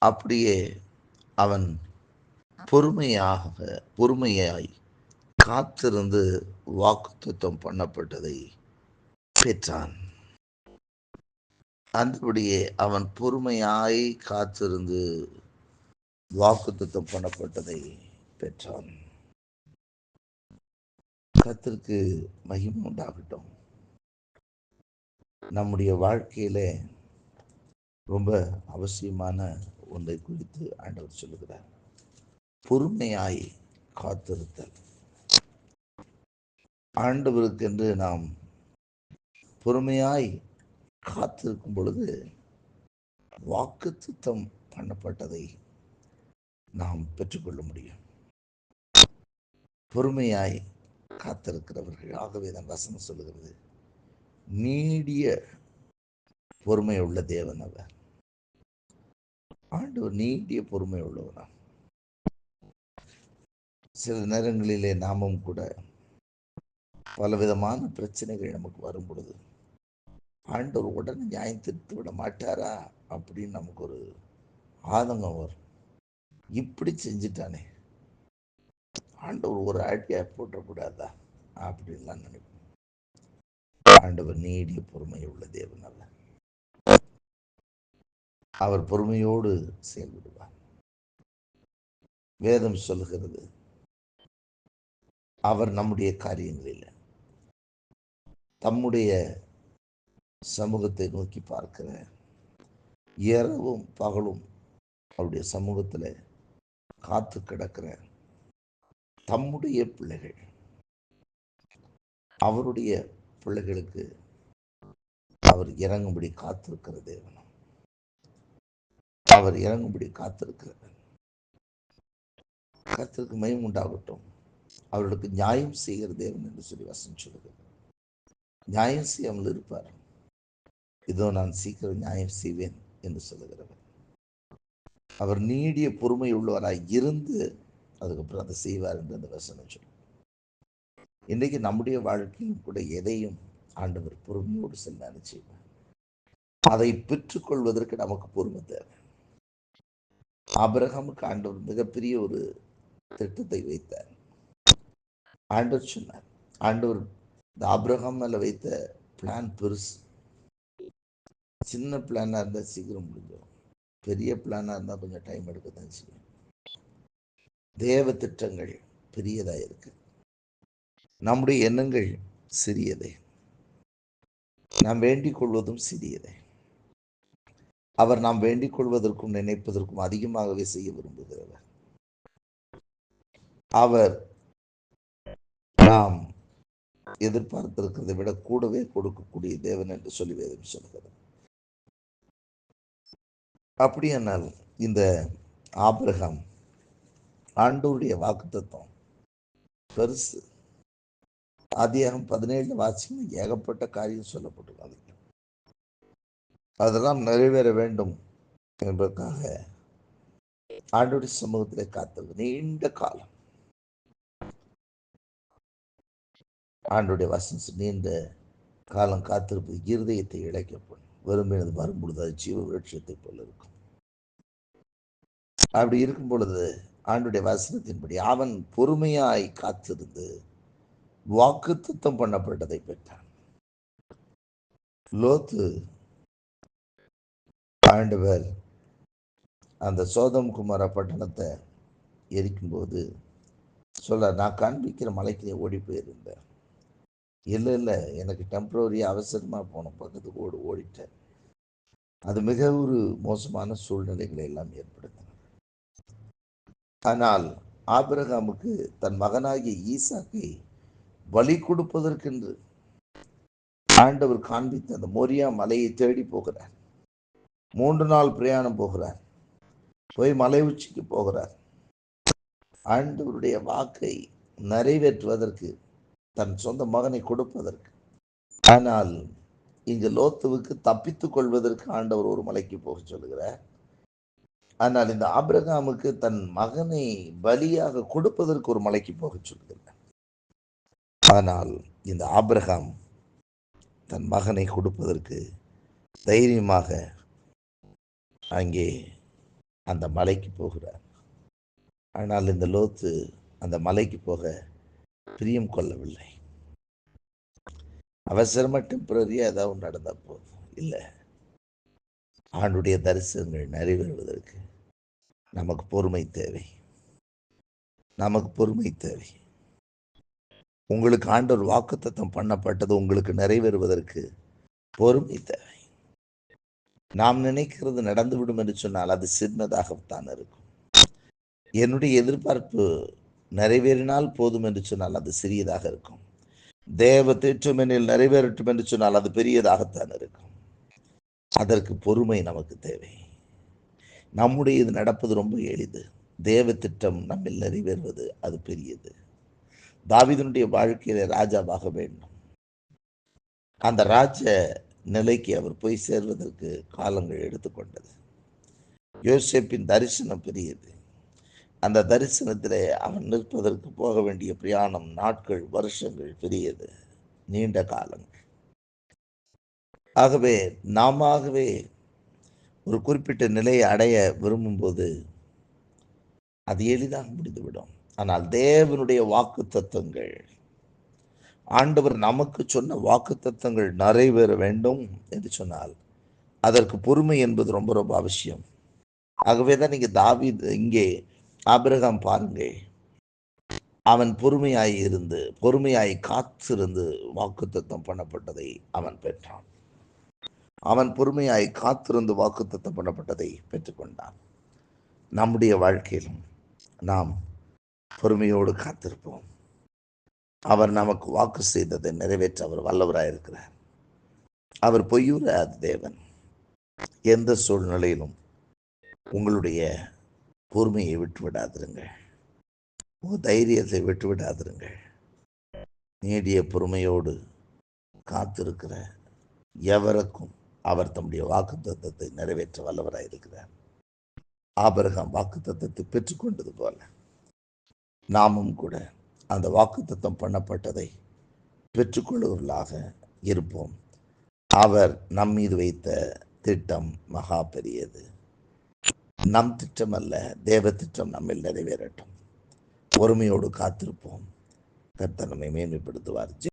அப்படியே அவன் பொறுமையாய் காத்திருந்து வாக்குத்தத்தம் பண்ணப்பட்டதை பெற்றான். அந்தபடியே அவன் பொறுமையாய் காத்திருந்து வாக்குத்தத்தம் பண்ணப்பட்டதை பெற்றான். கர்த்தருக்கு மகிமை உண்டாகட்டும். நம்முடைய வாழ்க்கையில ரொம்ப அவசியமான ஒன்றை குறித்து ஆண்டவர் சொல்லுகிறார். பொறுமையாய் காத்திருத்தல். ஆண்டவருக்கென்று நாம் பொறுமையாய் காத்திருக்கும் பொழுது வாக்குத்தத்தம் பண்ணப்பட்டதை நாம் பெற்றுக்கொள்ள முடியும். பொறுமையாய் காத்திருக்கிறவர்கள், ஆகவே தான் வசனம் சொல்லுகிறது, நீடிய பொறுமை உள்ள தேவன் அவர். ஆண்டவர் நீடிய பொறுமை உள்ளவனா. சில நேரங்களிலே நாமும் கூட பலவிதமான பிரச்சனைகள் நமக்கு வரும் பொழுது ஆண்டவர் உடனே நியாயம் தீர்த்து விட மாட்டாரா அப்படின்னு நமக்கு ஒரு ஆதங்கம் வரும். இப்படி செஞ்சுட்டானே, ஆண்டவர் ஒரு அடியா போட்டக்கூடாதா அப்படின்லாம் நினைப்போம். ஆண்டவர் நீடிய பொறுமை உள்ள தேவன் அல்ல. அவர் பொறுமையோடு செயல்படுவார். வேதம் சொல்லுகிறது, அவர் நம்முடைய காரியங்களில் தம்முடைய சமூகத்தை நோக்கி பார்க்கிற இரவும் பகலும் அவருடைய சமூகத்தில் காத்து கிடக்கிற தம்முடைய பிள்ளைகள், அவருடைய பிள்ளைகளுக்கு அவர் இறங்கும்படி காத்திருக்கிற தேவன். அவர் இறங்கும்படி காத்திருக்கிறார். கர்த்தருக்கு மகிமை உண்டாகட்டும். அவர்களுக்கு நியாயம் செய்கிற தேவன் என்று சொல்லி வசனம் சொல்லுகிறது. நியாயம் செய்யாமல் இருப்பார். இதோ நான் சீக்கிரம் நியாயம் செய்வேன் என்று சொல்லுகிறவர். அவர் நீடிய பொறுமை உள்ளவராய் இருந்து அதுக்கப்புறம் அதை செய்வார் என்று அந்த வசனம் சொல்லும். இன்றைக்கு நம்முடைய வாழ்க்கையும் கூட எதையும் ஆண்டவர் பொறுமையோடு செல்ல செய்வார். அதை பெற்றுக்கொள்வதற்கு நமக்கு பொறுமை தேவை. ஆபிரகாமுக்கு ஆண்டவர் மிகப்பெரிய ஒரு திட்டத்தை வைத்தார். ஆண்டவர் சொன்னார், ஆண்டவர் இந்த ஆபிரகாம் மேல வைத்த பிளான் பெருசு. சின்ன பிளானா இருந்தா சீக்கிரம் முடிஞ்சிடும், பெரிய பிளானா இருந்தா கொஞ்சம் டைம் எடுக்கத்தான் செய்யும். தேவ திட்டங்கள் பெரியதா இருக்கு, நம்முடைய எண்ணங்கள் சிறியதே, நாம் வேண்டிக் கொள்வதும் சிறியதே. அவர் நாம் வேண்டிக் கொள்வதற்கும் நினைப்பதற்கும் அதிகமாகவே செய்ய விரும்புகிறவர். அவர் நாம் எதிர்பார்த்திருக்கிறதை விட கூடவே கொடுக்கக்கூடிய தேவன் என்று சொல்லி வேதம் சொல்கிறது. அப்படியானால் இந்த ஆபிரகாம் ஆண்டவருடைய வாக்குத்தத்தம் பெருசு. ஆதியாகமம் 17 வாசிக்கும் ஏகப்பட்ட காரியம் சொல்லப்பட்டிருக்காங்க. அதெல்லாம் நிறைவேற வேண்டும் என்பதற்காக ஆண்டவருடைய சமூகத்திலே காத்திருக்கு நீண்ட காலம். ஆண்டவருடைய வசனம் நீண்ட காலம் காத்திருப்பது இருதயத்தை இழைக்கப்படும். வெறுமையினது வரும் பொழுது அது ஜீவ விருட்சத்தை போல இருக்கும். அப்படி இருக்கும் பொழுது ஆண்டவருடைய வசனத்தின்படி அவன் பொறுமையாய் காத்திருந்து வாக்குத்தத்தம் பண்ணப்பட்டதை பெற்றான். லோத்து ஆண்டவர் அந்த சோதம் குமார பட்டணத்தை எரிக்கும்போது சொல்ல, நான் காண்பிக்கிற மலைக்கு நீ ஓடி போயிருந்தேன். இல்லை எனக்கு டெம்பரரி அவசரமாக போனோம், பக்கத்துக்கு ஓடிட்டேன். அது மிக ஒரு மோசமான சூழ்நிலைகளை எல்லாம் ஏற்படுத்தின. ஆனால் ஆபிரகாமுக்கு தன் மகனாகிய ஈசாக்கை பலி கொடுப்பதற்கென்று ஆண்டவர் காண்பித்த அந்த மோரியா மலையை தேடி போகிறார். 3 நாள் பிரயாணம் போகிறார். போய் மலை உச்சிக்கு போகிறார். ஆண்டவருடைய வாக்கை நிறைவேற்றுவதற்கு, தன் சொந்த மகனை கொடுப்பதற்கு. ஆனால் இங்கு லோத்துவுக்கு தப்பித்துக் கொள்வதற்கு ஆண்டவர் ஒரு மலைக்கு போக சொல்லுகிறார். ஆனால் இந்த ஆபிரகாமுக்கு தன் மகனை பலியாக கொடுப்பதற்கு ஒரு மலைக்கு போக சொல்லுகிறார். ஆனால் இந்த ஆபிரகாம் தன் மகனை கொடுப்பதற்கு தைரியமாக அங்கே அந்த மலைக்கு போகிறார். ஆனால் இந்த லோத்து அந்த மலைக்கு போக பிரியம் கொள்ளவில்லை. அவசரமா டெம்பரரியா ஏதாவது நடந்தா போதும். இல்லை, ஆண்டுடைய தரிசனங்கள் நிறைவேறுவதற்கு நமக்கு பொறுமை தேவை. நமக்கு பொறுமை தேவை. உங்களுக்கு ஆண்டவர் வாக்குத்தத்தம் பண்ணப்பட்டது உங்களுக்கு நிறைவேறுவதற்கு பொறுமை தேவை. நாம் நினைக்கிறது நடந்துவிடும் என்று சொன்னால் அது சின்னதாகத்தான் இருக்கும். என்னுடைய எதிர்பார்ப்பு நிறைவேறினால் போதும் என்று சொன்னால் அது சிறியதாக இருக்கும். தேவ திட்டமெனில் நிறைவேறட்டும் என்று சொன்னால் அது பெரியதாகத்தான் இருக்கும். அதற்கு பொறுமை நமக்கு தேவை. நம்முடைய இது நடப்பது ரொம்ப எளிது. தேவ திட்டம் நம்மில் நிறைவேறுவது அது பெரியது. தாவீதுனுடைய வாழ்க்கையில ராஜாவாக வேண்டும். அந்த ராஜ நிலைக்கு அவர் போய் சேர்வதற்கு காலங்கள் எடுத்துக்கொண்டது. யோசேப்பின் தரிசனம் பெரியது. அந்த தரிசனத்திலே அவன் நிற்பதற்கு போக வேண்டிய பிரயாணம், நாட்கள், வருஷங்கள் பெரியது, நீண்ட காலங்கள். ஆகவே நாமவே ஒரு குறிப்பிட்ட நிலையை அடைய விரும்பும்போது அது எளிதாக முடிந்துவிடும். ஆனால் தேவனுடைய வாக்கு தத்தங்கள், ஆண்டவர் நமக்கு சொன்ன வாக்கு தத்தங்கள் நிறைவேற வேண்டும் என்று சொன்னால் அதற்கு பொறுமை என்பது ரொம்ப ரொம்ப அவசியம். ஆகவேதான் நீங்க தாவீது, இங்கே ஆபிரகாம் பாருங்கள், அவன் பொறுமையாய் காத்திருந்து வாக்குத்தத்தம் பண்ணப்பட்டதை அவன் பெற்றான். அவன் பொறுமையாய் காத்திருந்து வாக்குத்தத்தம் பண்ணப்பட்டதை பெற்றுக்கொண்டான். நம்முடைய வாழ்க்கையிலும் நாம் பொறுமையோடு காத்திருப்போம். அவர் நமக்கு வாக்கு செய்ததை நிறைவேற்ற அவர் வல்லவராயிருக்கிறார். அவர் பொய்யுறாத தேவன். எந்த சூழ்நிலையிலும் உங்களுடைய பொறுமையை விட்டுவிடாதிருங்கள். தைரியத்தை விட்டுவிடாதிருங்கள். நீடிய பொறுமையோடு காத்திருக்கிற எவருக்கும் அவர் தம்முடைய வாக்குத்தத்தத்தை நிறைவேற்ற வல்லவராயிருக்கிறார். ஆபிரகாம் வாக்குத்தத்தத்தை பெற்றுக்கொண்டது போல நாமும் கூட அந்த வாக்குத்தத்தம் பண்ணப்பட்டதை பெற்றுக்கொள்வர்களாக இருப்போம். அவர் நம் மீது வைத்த திட்டம் மகா பெரியது. நம் திட்டம் அல்ல, தேவ திட்டம் நம்மில் நிறைவேறட்டும். பொறுமையோடு காத்திருப்போம். கர்த்தர் நம்மை மேன்மைப்படுத்துவார்.